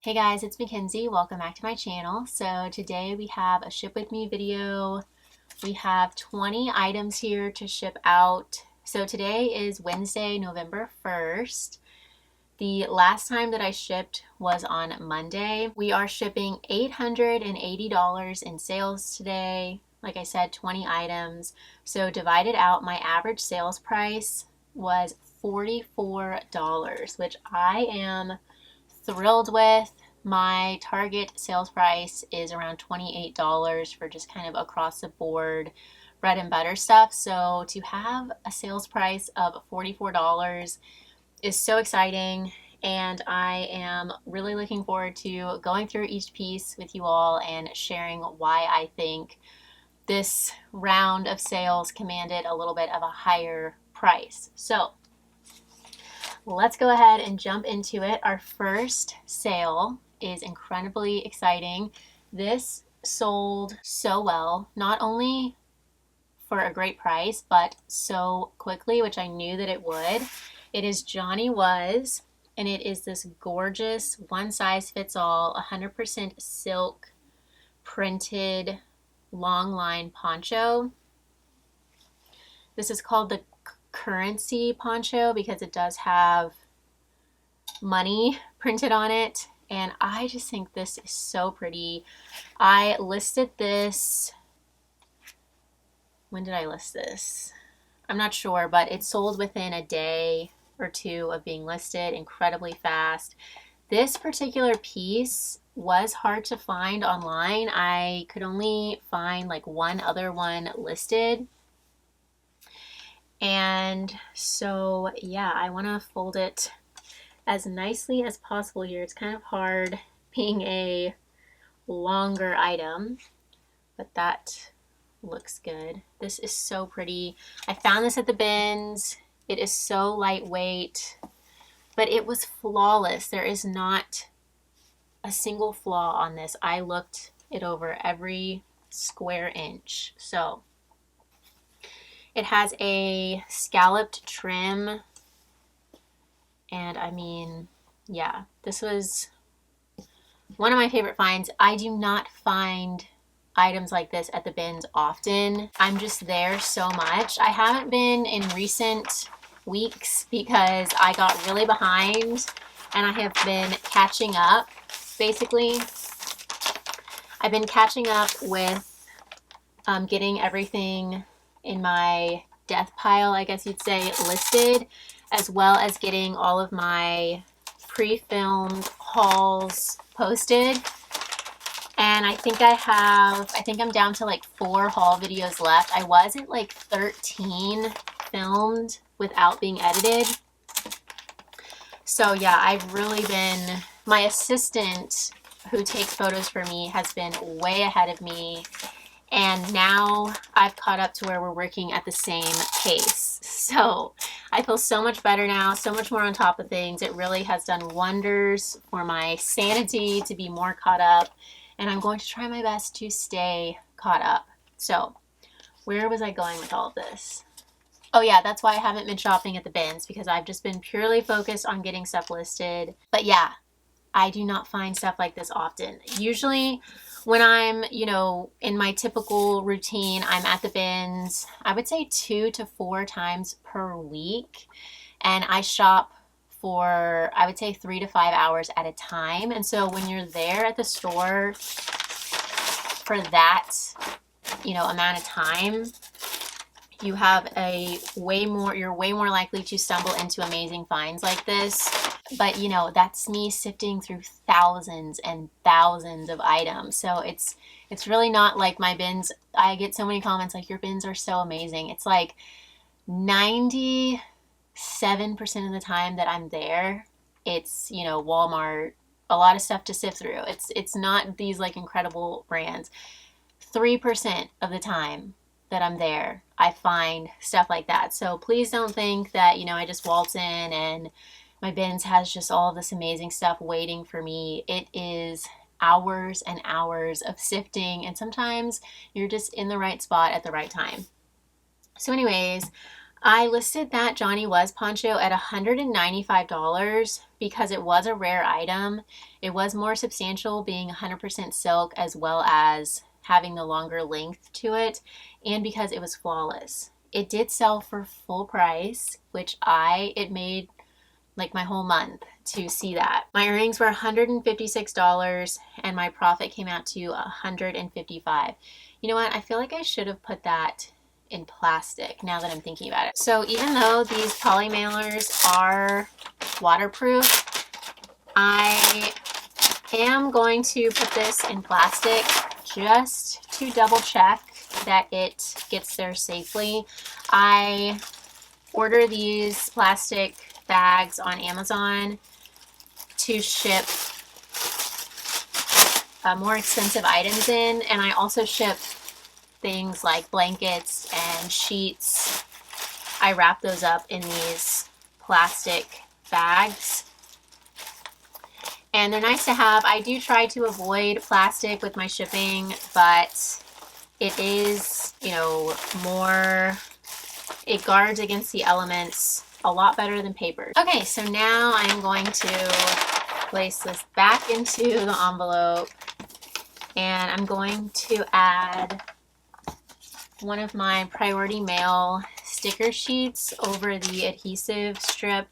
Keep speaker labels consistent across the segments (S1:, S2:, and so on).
S1: Hey guys, it's Mackenzie. Welcome back to my channel. So today we have a ship with me video. We have 20 items here to ship out. So today is Wednesday, November 1st. The last time that I shipped was on Monday. We are shipping $880 in sales today. Like I said, 20 items. So divided out, my average sales price was $44, which I am thrilled with. My target sales price is around $28 for just kind of across the board bread and butter stuff. So to have a sales price of $44 is so exciting, and I am really looking forward to going through each piece with you all and sharing why I think this round of sales commanded a little bit of a higher price. So let's go ahead and jump into it. Our first sale is incredibly exciting. This sold so well, not only for a great price, but so quickly, which I knew that it would. It is Johnny Was, and it is this gorgeous one size fits all, 100% silk printed long line poncho. This is called the currency poncho because it does have money printed on it, and I just think this is so pretty. I listed this, when did I list this? I'm not sure, but it sold within a day or two of being listed, incredibly fast. This particular piece was hard to find online. I could only find like one other one listed. And so, yeah, I want to fold it as nicely as possible here. It's kind of hard being a longer item, but that looks good. This is so pretty. I found this at the bins. It is so lightweight, but it was flawless. There is not a single flaw on this. I looked it over every square inch. So it has a scalloped trim, and I mean, yeah, this was one of my favorite finds. I do not find items like this at the bins often. I'm just there so much. I haven't been in recent weeks because I got really behind and I have been catching up. Basically, I've been catching up with getting everything in my death pile, I guess you'd say, listed, as well as getting all of my pre-filmed hauls posted. And I think I'm down to like 4 haul videos left. I was at like 13 filmed without being edited. So yeah, I've really been, my assistant who takes photos for me has been way ahead of me. And now I've caught up to where we're working at the same pace. So I feel so much better now, so much more on top of things. It really has done wonders for my sanity to be more caught up. And I'm going to try my best to stay caught up. So where was I going with all of this? Oh yeah, that's why I haven't been shopping at the bins, because I've just been purely focused on getting stuff listed. But yeah, I do not find stuff like this often. Usually when I'm, in my typical routine, I'm at the bins, I would say 2 to 4 times per week. And I shop for, I would say 3 to 5 hours at a time. And so when you're there at the store for that, amount of time, you have you're way more likely to stumble into amazing finds like this. But that's me sifting through thousands and thousands of items. So it's really not like my bins. I get so many comments like, your bins are so amazing. It's like 97% of the time that I'm there, it's, Walmart, a lot of stuff to sift through. It's not these like incredible brands. 3% of the time that I'm there, I find stuff like that. So please don't think that, I just waltz in and my bins has just all of this amazing stuff waiting for me. It is hours and hours of sifting, and sometimes you're just in the right spot at the right time. So anyways, I listed that Johnny Was poncho at $195 because it was a rare item. It was more substantial, being 100% silk as well as having the longer length to it, and because it was flawless. It did sell for full price, which it made like my whole month to see that. My earnings were $156 and my profit came out to $155. You know what? I feel like I should have put that in plastic now that I'm thinking about it. So even though these poly mailers are waterproof, I am going to put this in plastic just to double check that it gets there safely. I order these plastic bags on Amazon to ship more expensive items in, and I also ship things like blankets and sheets. I wrap those up in these plastic bags, and they're nice to have. I do try to avoid plastic with my shipping, but it is, you know, it guards against the elements a lot better than paper. Okay, so now I'm going to place this back into the envelope, and I'm going to add one of my priority mail sticker sheets over the adhesive strip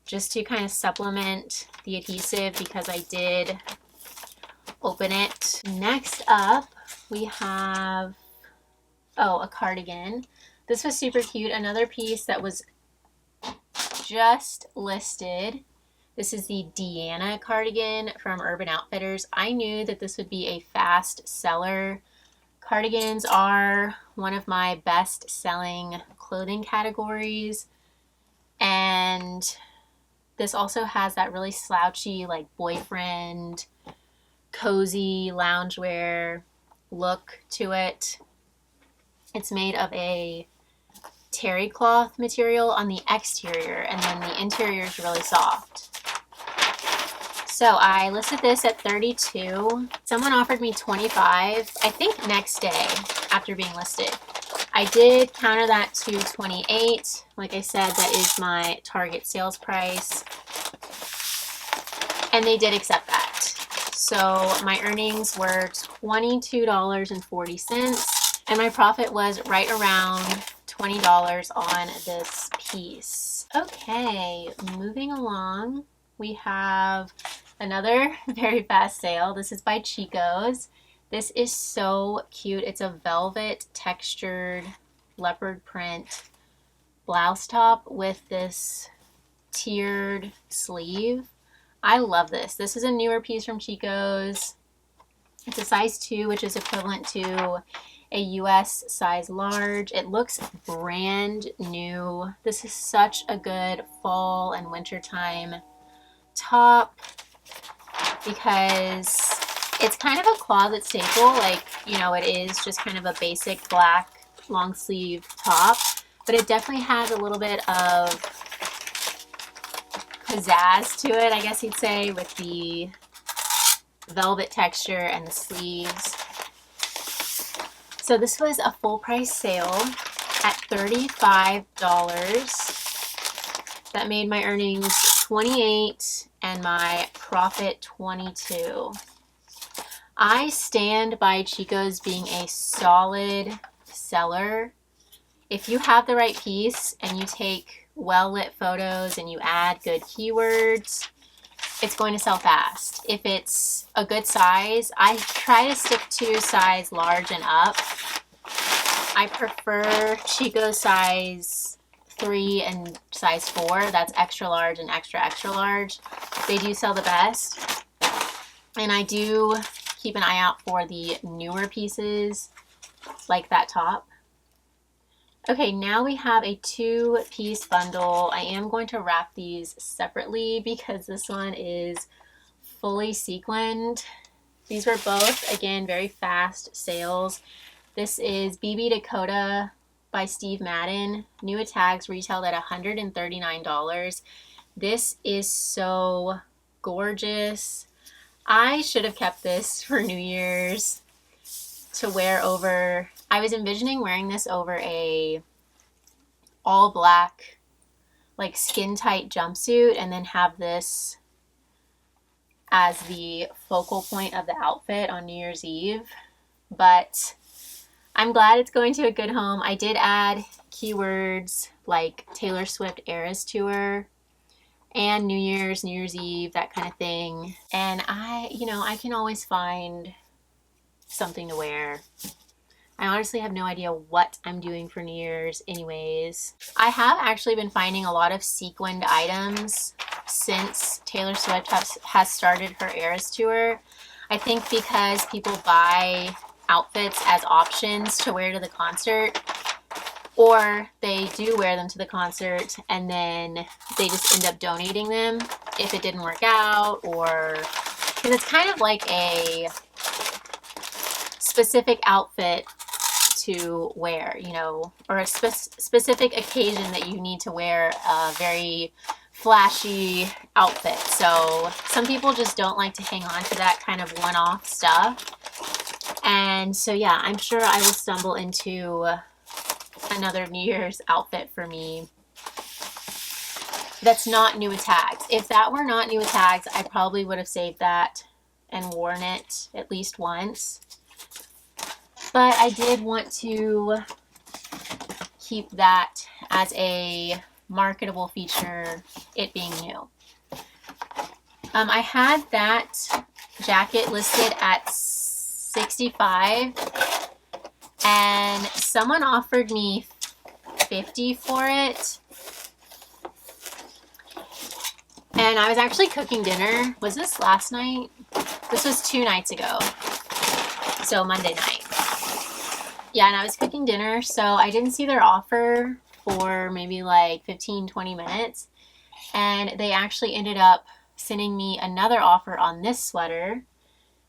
S1: just to kind of supplement the adhesive because I did open it. Next up, we have, a cardigan. This was super cute. Another piece that was just listed. This is the Deanna cardigan from Urban Outfitters. I knew that this would be a fast seller. Cardigans are one of my best selling clothing categories, and this also has that really slouchy, like boyfriend, cozy loungewear look to it. It's made of a terry cloth material on the exterior, and then the interior is really soft. So I listed this at $32. Someone offered me $25, I think next day after being listed. I did counter that to $28. Like I said, that is my target sales price, and they did accept that. So my earnings were $22.40, and my profit was right around $20 on this piece. Okay, moving along, we have another very fast sale. This is by Chico's. This is so cute. It's a velvet textured leopard print blouse top with this tiered sleeve. I love this. This is a newer piece from Chico's. It's a size 2, which is equivalent to a US size large. It looks brand new. This is such a good fall and wintertime top because it's kind of a closet staple. Like, you know, it is just kind of a basic black long sleeve top, but it definitely has a little bit of pizzazz to it, I guess you'd say, with the velvet texture and the sleeves. So this was a full price sale at $35. That made my earnings $28 and my profit $22. I stand by Chico's being a solid seller. If you have the right piece and you take well-lit photos and you add good keywords, it's going to sell fast. If it's a good size, I try to stick to size large and up. I prefer Chico size 3 and size 4. That's extra large and extra extra large. They do sell the best. And I do keep an eye out for the newer pieces like that top. Okay, now we have a 2-piece bundle. I am going to wrap these separately because this one is fully sequined. These were both, again, very fast sales. This is BB Dakota by Steve Madden. New tags retailed at $139. This is so gorgeous. I should have kept this for New Year's to wear over. I was envisioning wearing this over a all black, like skin tight jumpsuit, and then have this as the focal point of the outfit on New Year's Eve. But I'm glad it's going to a good home. I did add keywords like Taylor Swift Eras Tour and New Year's Eve, that kind of thing. And I can always find something to wear. I honestly have no idea what I'm doing for New Year's anyways. I have actually been finding a lot of sequined items since Taylor Swift has started her Eras Tour. I think because people buy outfits as options to wear to the concert, or they do wear them to the concert and then they just end up donating them if it didn't work out, or because it's kind of like a specific outfit to wear, or a specific occasion that you need to wear a very flashy outfit. So some people just don't like to hang on to that kind of one-off stuff. And so yeah, I'm sure I will stumble into another New Year's outfit for me that's not new with tags. If that were not new with tags, I probably would have saved that and worn it at least once. But I did want to keep that as a marketable feature, it being new. I had that jacket listed at $65, and someone offered me $50 for it. And I was actually cooking dinner. Was this last night? This was 2 nights ago. So Monday night. Yeah, and I was cooking dinner, so I didn't see their offer for maybe like 15-20 minutes. And they actually ended up sending me another offer on this sweater.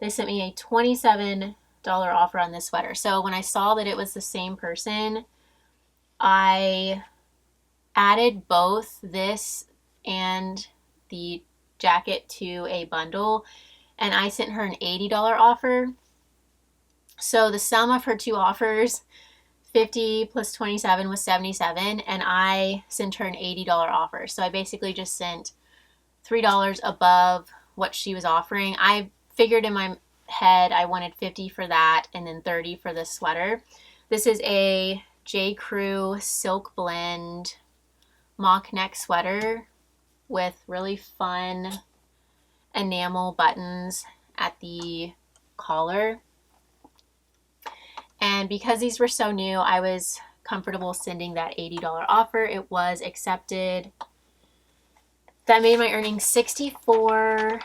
S1: They sent me a $27 offer on this sweater. So when I saw that it was the same person, I added both this and the jacket to a bundle, and I sent her an $80 offer. So the sum of her two offers, 50 plus 27 was 77, and I sent her an $80 offer. So I basically just sent $3 above what she was offering. I figured in my head I wanted 50 for that and then 30 for this sweater. This is a J.Crew silk blend mock neck sweater with really fun enamel buttons at the collar. And because these were so new, I was comfortable sending that $80 offer. It was accepted. That made my earnings $64.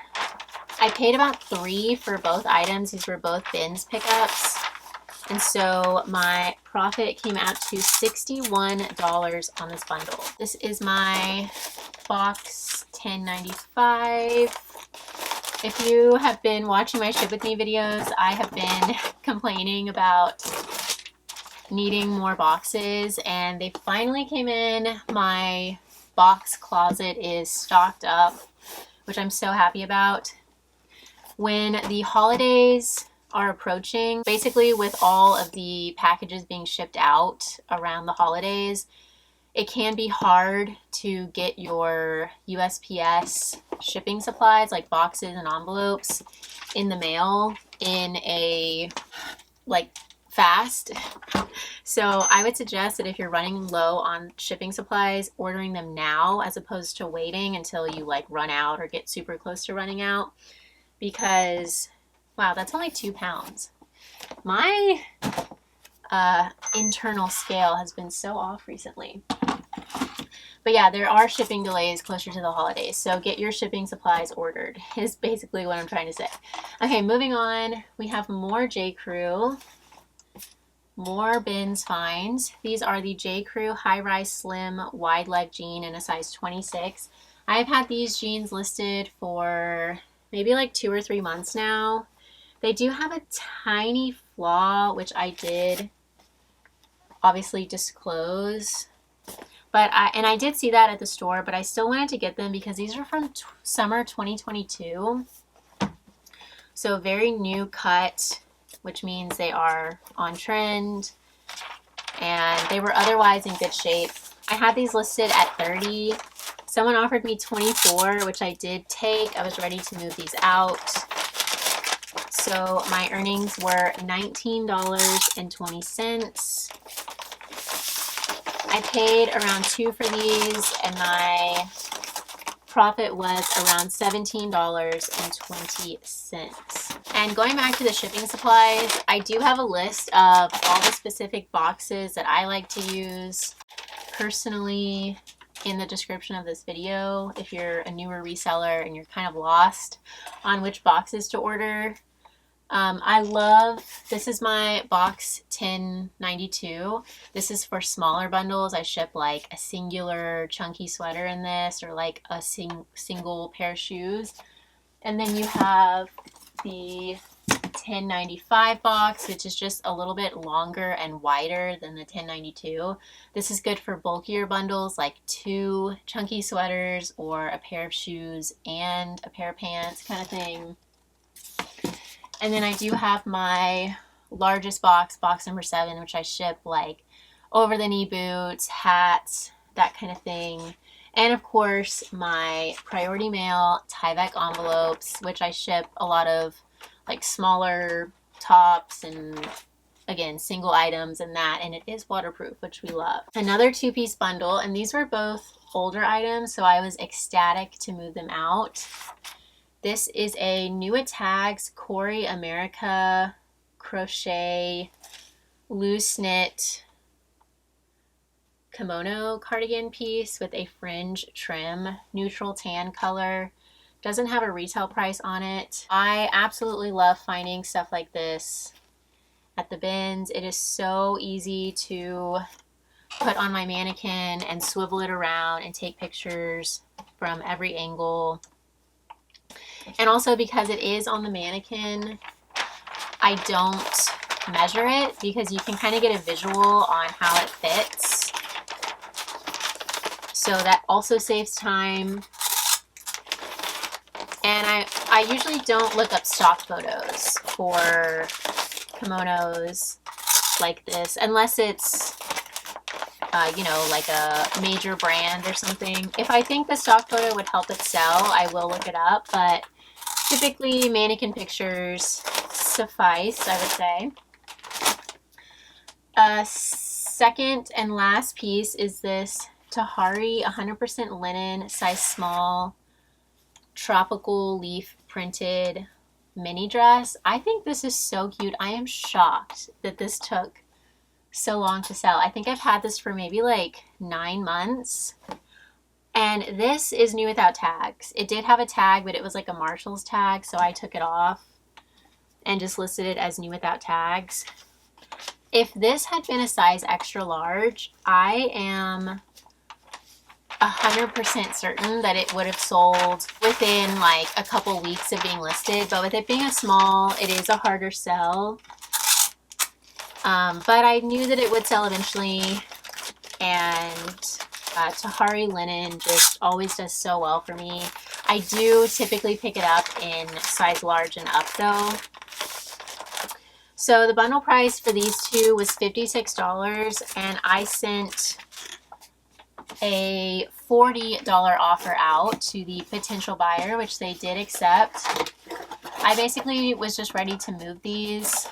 S1: I paid about $3 for both items. These were both bins pickups. And so my profit came out to $61 on this bundle. This is my box 1095. If you have been watching my Ship With Me videos, I have been complaining about needing more boxes, and they finally came in. My box closet is stocked up, which I'm so happy about. When the holidays are approaching, basically with all of the packages being shipped out around the holidays, it can be hard to get your USPS shipping supplies like boxes and envelopes in the mail in a fast. So I would suggest that if you're running low on shipping supplies, ordering them now as opposed to waiting until you run out or get super close to running out, because wow, that's only 2 pounds. My internal scale has been so off recently. But yeah, there are shipping delays closer to the holidays, so get your shipping supplies ordered is basically what I'm trying to say. Okay, moving on. We have more J.Crew, more bins finds. These are the J.Crew high-rise slim wide leg jean in a size 26. I've had these jeans listed for maybe 2 or 3 months now. They do have a tiny flaw, which I did obviously disclose. But I did see that at the store, but I still wanted to get them because these are from summer 2022. So very new cut, which means they are on trend, and they were otherwise in good shape. I had these listed at 30. Someone offered me 24, which I did take. I was ready to move these out. So my earnings were $19.20. I paid around $2 for these, and my profit was around $17.20. And going back to the shipping supplies, I do have a list of all the specific boxes that I like to use personally in the description of this video if you're a newer reseller and you're kind of lost on which boxes to order. This is my box 1092. This is for smaller bundles. I ship like a singular chunky sweater in this, or like a single pair of shoes. And then you have the 1095 box, which is just a little bit longer and wider than the 1092. This is good for bulkier bundles like 2 chunky sweaters or a pair of shoes and a pair of pants kind of thing. And then I do have my largest box, box number 7, which I ship like over-the-knee boots, hats, that kind of thing. And of course, my priority mail Tyvek envelopes, which I ship a lot of like smaller tops and again, single items and that, and it is waterproof, which we love. Another 2-piece bundle, and these were both older items, so I was ecstatic to move them out. This is a New at Tags Corey America crochet loose knit kimono cardigan piece with a fringe trim, neutral tan color. Doesn't have a retail price on it. I absolutely love finding stuff like this at the bins. It is so easy to put on my mannequin and swivel it around and take pictures from every angle. And also because it is on the mannequin, I don't measure it because you can kind of get a visual on how it fits. So that also saves time. And I usually don't look up stock photos for kimonos like this unless it's you know, like a major brand or something. If I think the stock photo would help it sell, I will look it up, but typically mannequin pictures suffice, I would say. Second and last piece is this Tahari 100% linen, size small, tropical leaf printed mini dress. I think this is so cute. I am shocked that this took so long to sell. I think I've had this for maybe like 9 months. And this is new without tags. It did have a tag, but it was like a Marshall's tag, so I took it off and just listed it as new without tags. If this had been a size extra large, I am 100% certain that it would have sold within like a couple weeks of being listed, but with it being a small, it is a harder sell. But I knew that it would sell eventually, and Tahari linen just always does so well for me. I do typically pick it up in size large and up though. So the bundle price for these two was $56, and I sent a $40 offer out to the potential buyer, which they did accept. I basically was just ready to move these.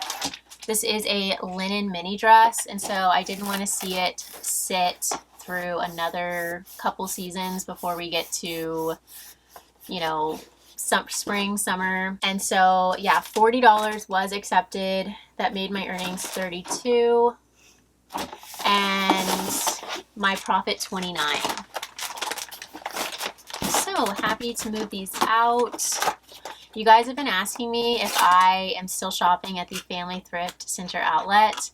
S1: This is a linen mini dress, and so I didn't want to see it sit through another couple seasons before we get to, you know, spring, summer. And so yeah, $40 was accepted. That made my earnings $32 and my profit $29. So happy to move these out. You guys have been asking me if I am still shopping at the Family Thrift Center outlet.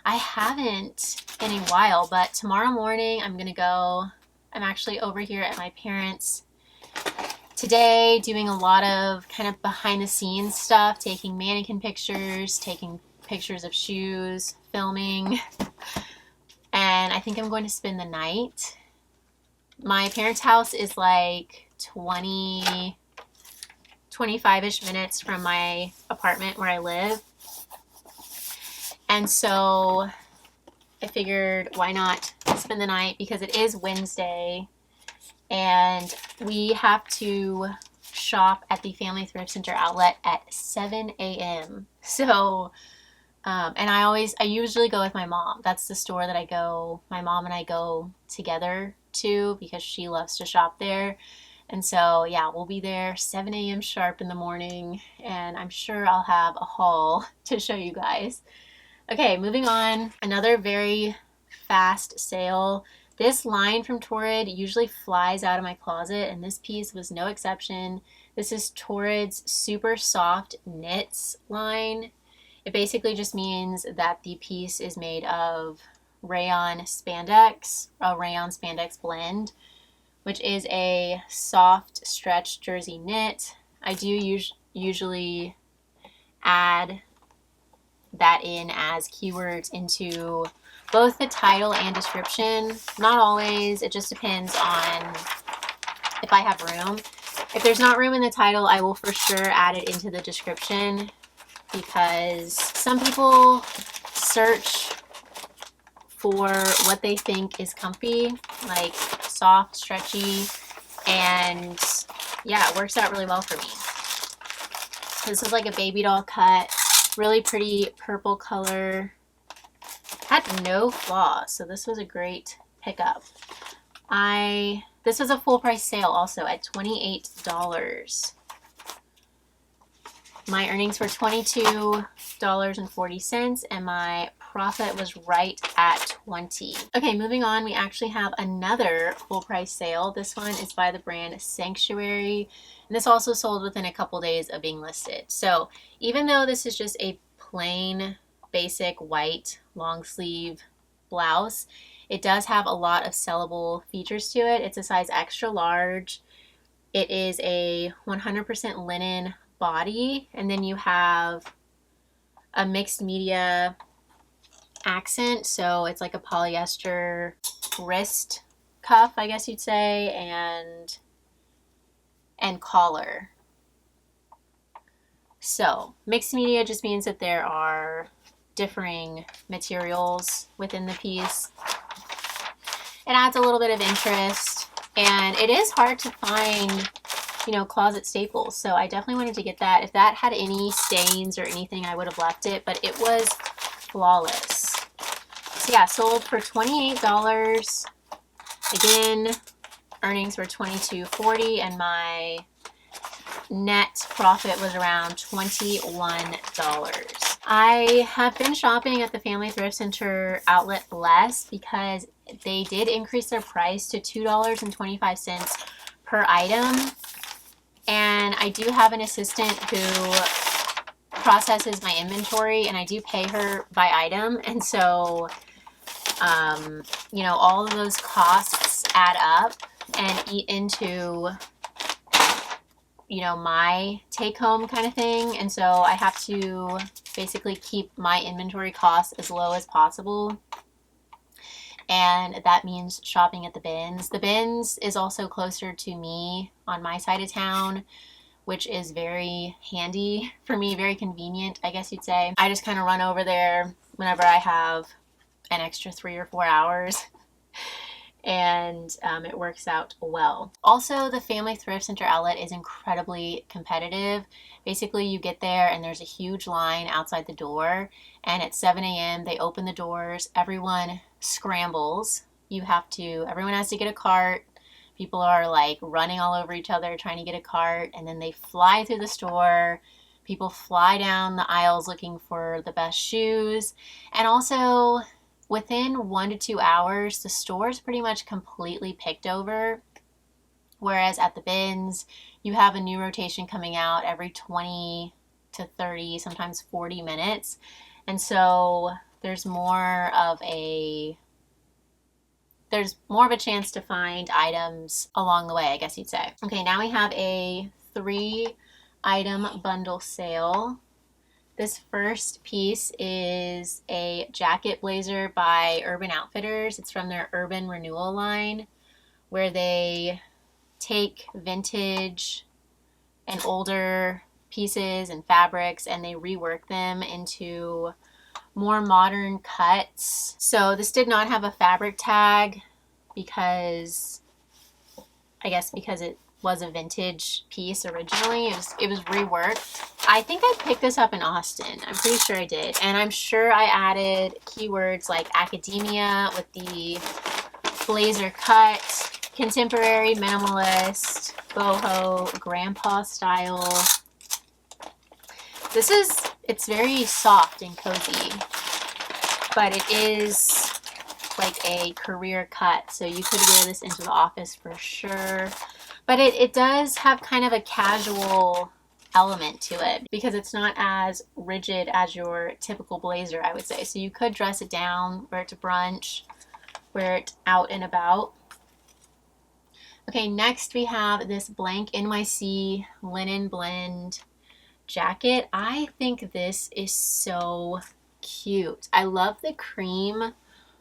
S1: I haven't in a while, but tomorrow morning I'm gonna go. I'm actually over here at my parents' today doing a lot of kind of behind the scenes stuff, taking mannequin pictures, taking pictures of shoes, filming, and I think I'm going to spend the night. My parents' house is like 25-ish minutes from my apartment where I live. And so I figured why not spend the night, because it is Wednesday and we have to shop at the Family Thrift Center outlet at 7 a.m. So, and I usually go with my mom. That's the store that my mom and I go together to because she loves to shop there. And so, yeah, we'll be there 7 a.m. sharp in the morning, and I'm sure I'll have a haul to show you guys. Okay, moving on. Another very fast sale. This line from Torrid usually flies out of my closet, and this piece was no exception. This is Torrid's Super Soft Knits line. It basically just means that the piece is made of rayon spandex, a rayon spandex blend, which is a soft stretch jersey knit. I do usually add that in as keywords into both the title and description. Not always, it just depends on if I have room. If there's not room in the title, I will for sure add it into the description, because some people search for what they think is comfy, like soft, stretchy, and yeah, it works out really well for me. This is like a baby doll cut. Really pretty purple color. Had no flaw, so this was a great pickup. This was a full price sale also at $28. My earnings were $22.40 and my profit was right at 20. Okay, moving on, we actually have another full price sale. This one is by the brand Sanctuary, and this also sold within a couple days of being listed. So even though this is just a plain basic white long sleeve blouse, it does have a lot of sellable features to it. It's a size extra large. It is a 100% linen body, and then you have a mixed media accent, so it's like a polyester wrist cuff, I guess you'd say, and collar. So mixed media just means that there are differing materials within the piece. It adds a little bit of interest, and it is hard to find, you know, closet staples, so I definitely wanted to get that. If that had any stains or anything, I would have left it, but it was flawless. So yeah, sold for $28. Again, earnings were $22.40, and my net profit was around $21. I have been shopping at the Family Thrift Center outlet less because they did increase their price to $2.25 per item. And I do have an assistant who processes my inventory, and I do pay her by item. And so, you know, all of those costs add up and eat into, you know, my take home kind of thing. And so I have to basically keep my inventory costs as low as possible. And that means shopping at the bins. The bins is also closer to me on my side of town, which is very handy for me, very convenient, I guess you'd say. I just kind of run over there whenever I have an extra 3 or 4 hours, and it works out well. Also, the Family Thrift Center outlet is incredibly competitive. Basically, you get there and there's a huge line outside the door, and at 7 a.m. they open the doors, everyone scrambles. Everyone has to get a cart. People are like running all over each other trying to get a cart, and then they fly through the store. People fly down the aisles looking for the best shoes. And also, within 1 to 2 hours, the store is pretty much completely picked over. Whereas at the bins, you have a new rotation coming out every 20 to 30, sometimes 40 minutes. And so there's more of a chance to find items along the way, I guess you'd say. Okay, now we have a 3-item bundle sale. This first piece is a jacket blazer by Urban Outfitters. It's from their Urban Renewal line, where they take vintage and older pieces and fabrics and they rework them into more modern cuts. So this did not have a fabric tag because, I guess because it was a vintage piece originally. It was reworked. I think I picked this up in Austin. I'm pretty sure I did. And I'm sure I added keywords like academia with the blazer cut, contemporary, minimalist, boho, grandpa style. It's very soft and cozy, but it is like a career cut. So you could wear this into the office for sure. But it does have kind of a casual element to it because it's not as rigid as your typical blazer, I would say. So you could dress it down, wear it to brunch, wear it out and about. Okay, next we have this blank NYC linen blend jacket. I think this is so cute. I love the cream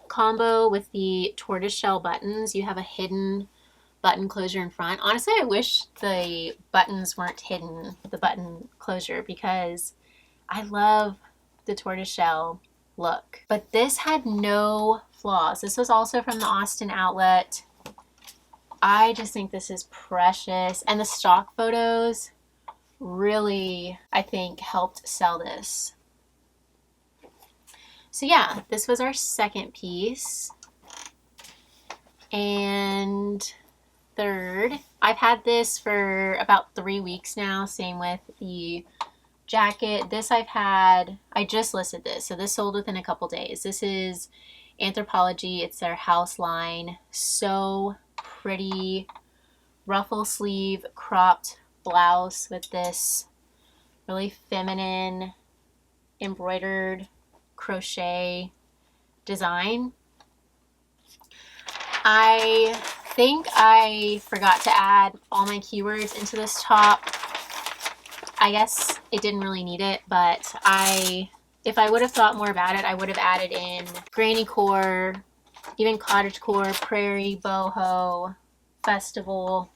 S1: combo with the tortoiseshell buttons. You have a hidden button closure in front. Honestly, I wish the buttons weren't hidden, the button closure, because I love the tortoiseshell look. But this had no flaws. This was also from the Austin outlet. I just think this is precious. And the stock photos really, I think, helped sell this. So yeah, this was our second piece. And third, I've had this for about 3 weeks now. Same with the jacket. This I just listed this. So this sold within a couple days. This is Anthropologie. It's their house line. So pretty. Ruffle sleeve, cropped blouse with this really feminine embroidered crochet design. I think I forgot to add all my keywords into this top. I guess it didn't really need it, but if I would have thought more about it, I would have added in granny core, even cottagecore, prairie, boho, festival.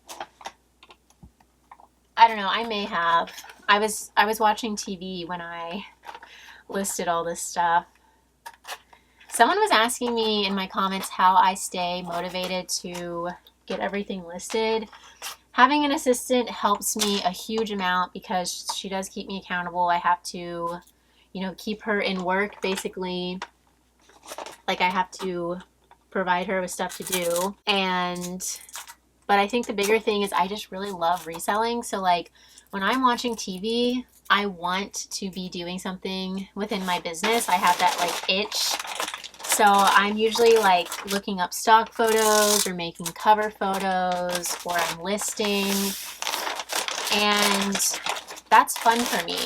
S1: I don't know, I may have. I was watching TV when I listed all this stuff. Someone was asking me in my comments how I stay motivated to get everything listed. Having an assistant helps me a huge amount because she does keep me accountable. I have to, keep her in work basically. Like I have to provide her with stuff to do. But I think the bigger thing is I just really love reselling. So like when I'm watching TV, I want to be doing something within my business. I have that like itch. So I'm usually like looking up stock photos or making cover photos, or I'm listing. And that's fun for me.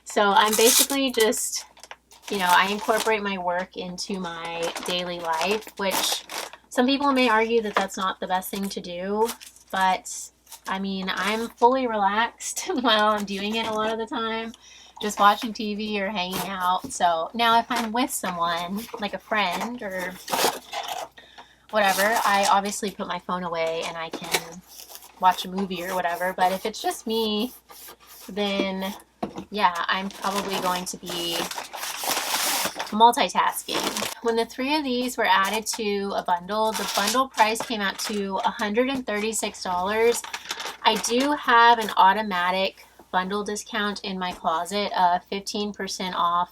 S1: So I'm basically just, I incorporate my work into my daily life, which some people may argue that that's not the best thing to do, but I mean, I'm fully relaxed while I'm doing it a lot of the time, just watching TV or hanging out. So now if I'm with someone, like a friend or whatever, I obviously put my phone away and I can watch a movie or whatever. But if it's just me, then yeah, I'm probably going to be multitasking. When the 3 of these were added to a bundle, the bundle price came out to $136. I do have an automatic bundle discount in my closet of 15% off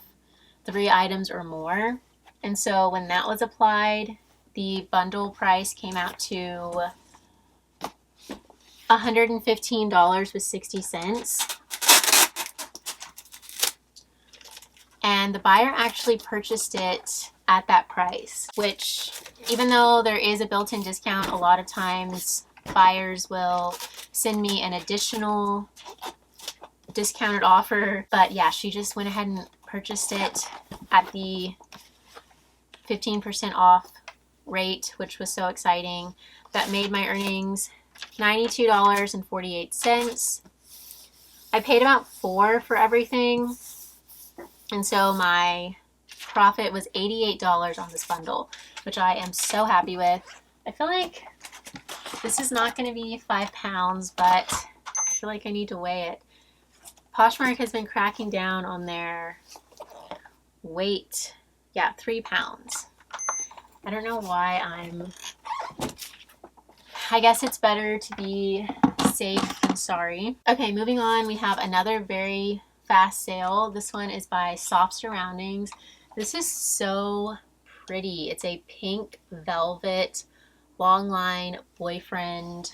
S1: 3 items or more. And so when that was applied, the bundle price came out to $115.60. And the buyer actually purchased it at that price, which even though there is a built-in discount, a lot of times buyers will send me an additional discounted offer. But yeah, she just went ahead and purchased it at the 15% off rate, which was so exciting. That made my earnings $92.48. I paid about $4 for everything. And so my profit was $88 on this bundle, which I am so happy with. I feel like this is not going to be 5 pounds, but I feel like I need to weigh it. Poshmark has been cracking down on their weight, yeah, 3 pounds. I don't know why I guess it's better to be safe than sorry. Okay, moving on, we have another very fast sale. This one is by Soft Surroundings. This is so pretty. It's a pink velvet long line boyfriend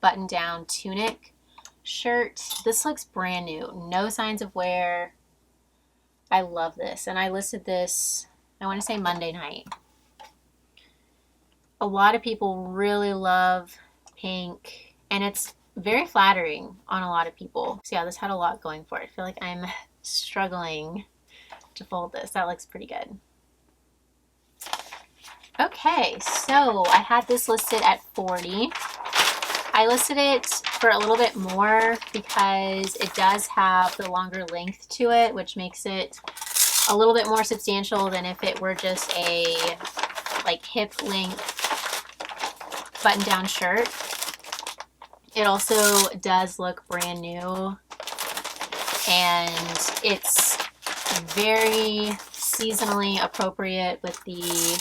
S1: button down tunic shirt. This looks brand new, no signs of wear. I love this, and I listed this, I want to say Monday night. A lot of people really love pink, and it's very flattering on a lot of people. So yeah, this had a lot going for it. I feel like I'm struggling to fold this. That looks pretty good. Okay, so I had this listed at $40. I listed it for a little bit more because it does have the longer length to it, which makes it a little bit more substantial than if it were just a like hip length button down shirt. It also does look brand new, and it's very seasonally appropriate with the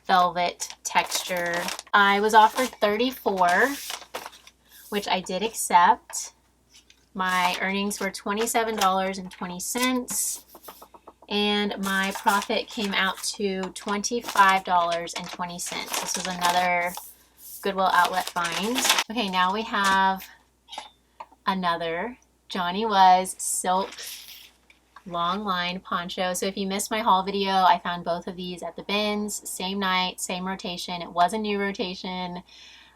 S1: velvet texture. I was offered $34, which I did accept. My earnings were $27.20, and my profit came out to $25.20. This was another Goodwill outlet find. Okay, now we have another Johnny Was silk long line poncho. So if you missed my haul video, I found both of these at the bins, same night, same rotation. It was a new rotation.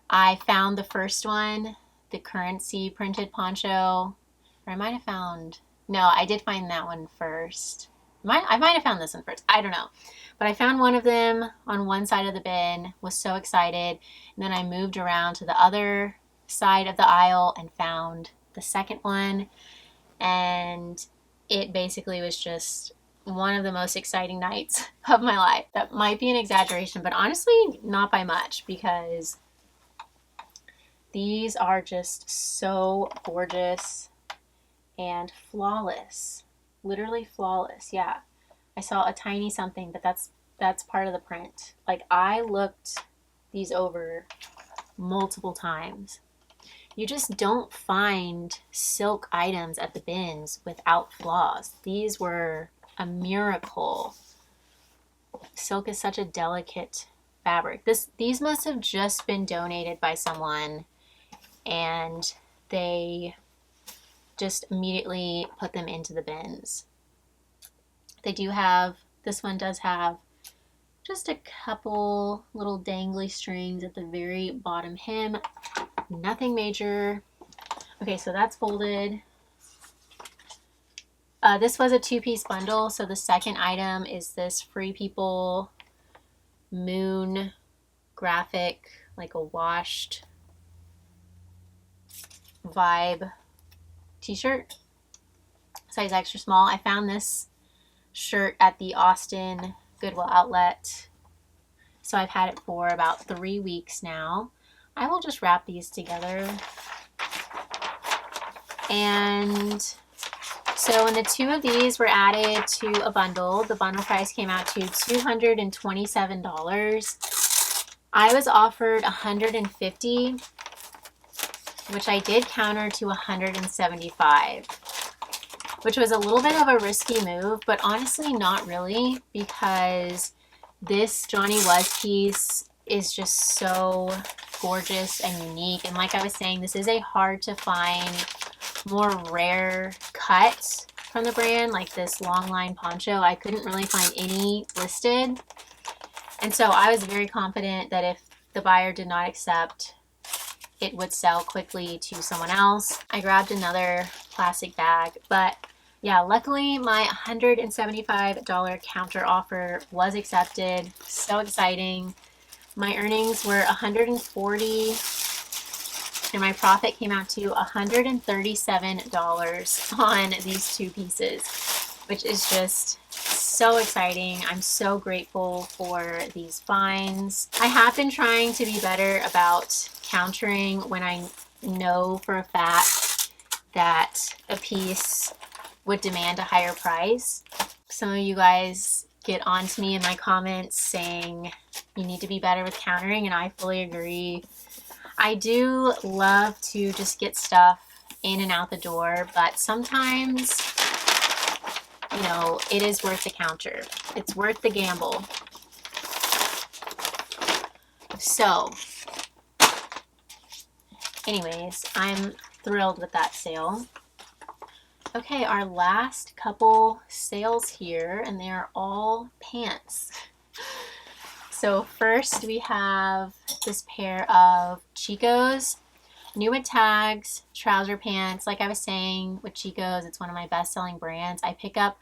S1: I found the first one, the currency printed poncho, or I might have found, no, I did find that one first. I might have found this one first. I don't know. But I found one of them on one side of the bin, was so excited. And then I moved around to the other side of the aisle and found the second one. And it basically was just one of the most exciting nights of my life. That might be an exaggeration, but honestly, not by much, because these are just so gorgeous and flawless. Literally flawless. Yeah, I saw a tiny something, but that's part of the print. Like, I looked these over multiple times. You just don't find silk items at the bins without flaws. These were a miracle. Silk is such a delicate fabric. These must have just been donated by someone, and they just immediately put them into the bins. They do have, this one does have just a couple little dangly strings at the very bottom hem. Nothing major. Okay, so that's folded. This was a two-piece bundle, so the second item is this Free People moon graphic, like a washed vibe t-shirt, size extra small. I found this shirt at the Austin Goodwill outlet, so I've had it for about 3 weeks now. I will just wrap these together. And so when the two of these were added to a bundle, the bundle price came out to $227. I was offered $150, which I did counter to $175, which was a little bit of a risky move, but honestly not really, because this Johnny Was piece is just so gorgeous and unique. And like I was saying, this is a hard to find, more rare cut from the brand, like this long line poncho. I couldn't really find any listed. And so I was very confident that if the buyer did not accept, it would sell quickly to someone else. I grabbed another plastic bag, but yeah, luckily my $175 counter offer was accepted. So exciting. My earnings were $140, and my profit came out to $137 on these two pieces, which is just so exciting. I'm so grateful for these finds. I have been trying to be better about countering when I know for a fact that a piece would demand a higher price. some of you guys get on to me in my comments saying you need to be better with countering, and I fully agree. I do love to just get stuff in and out the door, but sometimes, you know, it is worth the counter. It's worth the gamble. So, anyways, I'm thrilled with that sale. Okay, our last couple sales here, and they are all pants. So first we have this pair of Chico's, new with tags, trouser pants. Like I was saying with Chico's, it's one of my best-selling brands. I pick up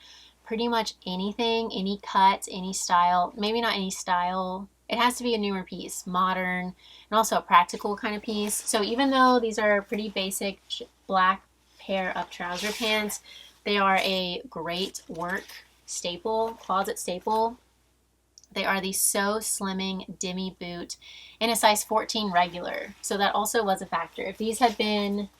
S1: pretty much anything, any cut, any style, maybe not any style. It has to be a newer piece, modern, and also a practical kind of piece. So even though these are pretty basic black pair of trouser pants, they are a great work staple, closet staple. They are the So Slimming Demi Boot in a size 14 regular. So that also was a factor. If these had been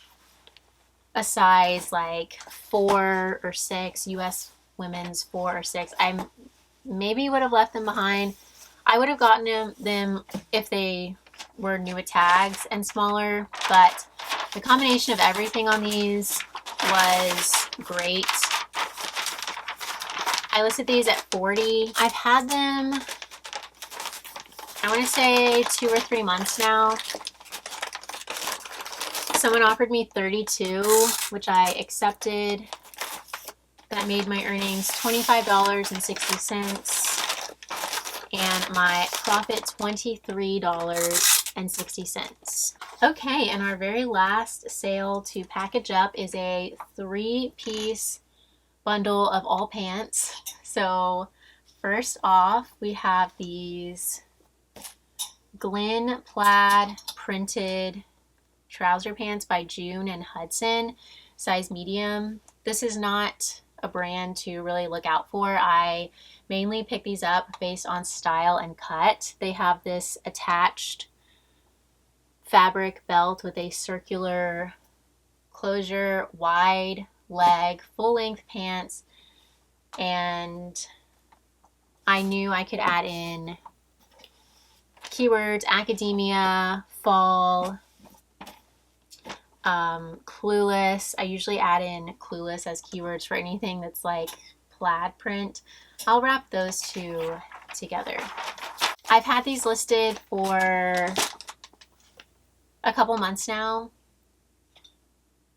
S1: a size like 4 or 6, US women's 4 or 6, I maybe would have left them behind. I would have gotten them if they were new with tags and smaller, but the combination of everything on these was great. I listed these at $40. I've had them, I want to say 2 or 3 months now. Someone offered me $32, which I accepted. That made my earnings $25.60 and my profit $23.60. Okay, and our very last sale to package up is a 3-piece bundle of all pants. So first off, we have these Glen plaid printed trouser pants by June and Hudson, size medium. This is not a brand to really look out for. I mainly pick these up based on style and cut. They have this attached fabric belt with a circular closure, wide leg, full length pants, and I knew I could add in keywords, academia, fall, clueless. I usually add in clueless as keywords for anything that's like plaid print. I'll wrap those two together. I've had these listed for a couple months now.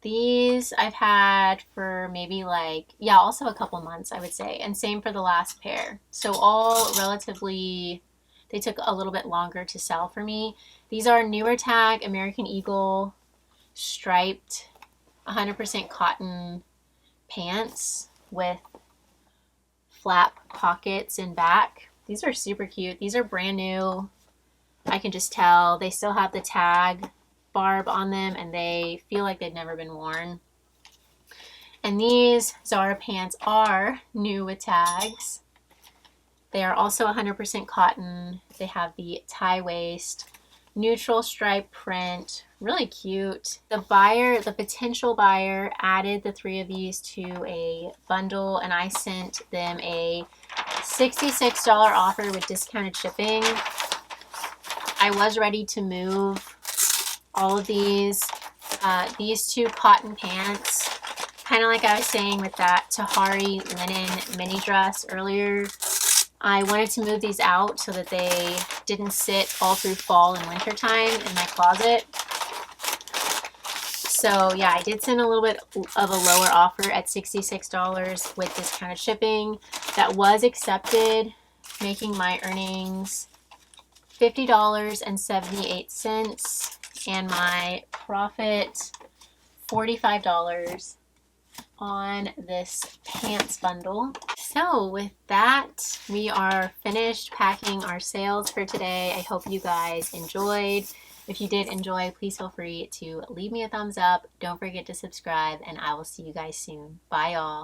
S1: These I've had for maybe like, yeah, also a couple months, I would say. And same for the last pair. So all relatively, they took a little bit longer to sell for me. These are newer tag American Eagle striped 100% cotton pants with flap pockets in back. These are super cute. These are brand new. I can just tell they still have the tag barb on them and they feel like they've never been worn. And these Zara pants are new with tags. They are also 100% cotton. They have the tie waist, neutral stripe print, really cute. The potential buyer added the 3 of these to a bundle and I sent them a $66 offer with discounted shipping. I was ready to move all of these 2 cotton pants, kind of like I was saying with that Tahari linen mini dress earlier. I wanted to move these out so that they didn't sit all through fall and winter time in my closet. So yeah, I did send a little bit of a lower offer at $66 with discounted shipping. That was accepted, making my earnings $50.78 and my profit $45 on this pants bundle. So with that, we are finished packing our sales for today. I hope you guys enjoyed. If you did enjoy, please feel free to leave me a thumbs up. Don't forget to subscribe, and I will see you guys soon. Bye, y'all.